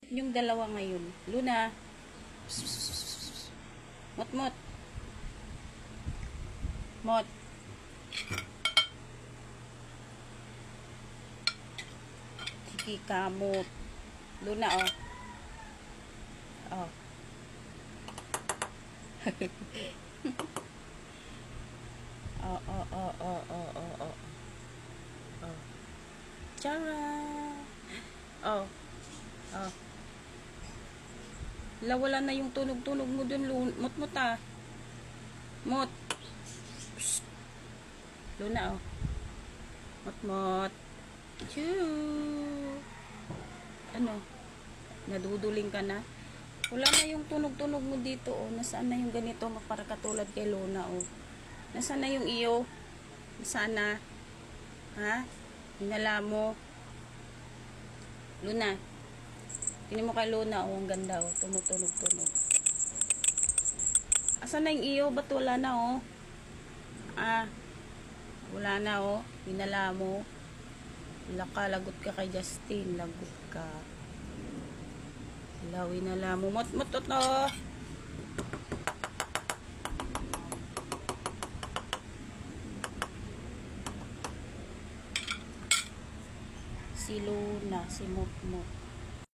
Yung dalawa ngayon. Luna. Mot, mot. Mot. Sige, kamot. Luna, oh. Oh. Oh, oh, oh, oh, oh, oh, oh. Oh. Tara. Oh. Oh. Wala na yung tunog-tunog mo dun, mot-mot ah. Mot. Psst. Luna, oh. Mot-mot. Choo. Ano? Naduduling ka na? Wala na yung tunog-tunog mo dito, oh. Nasaan na yung ganito? Para katulad kay Luna, oh. Nasaan na yung iyo? Nasaan na? Ha? Hinala mo. Luna. Tingnan mo kay Luna, oh. Ang ganda, oh. Tumutunog-tunog. Asan na yung iyo? Ba't wala na, oh? Ah. Wala na, oh. Hinala mo. Lagot ka kay Justin. Lagot ka. Lawin na lang mo. Mot-mot to. Si Luna, si Mot-mot.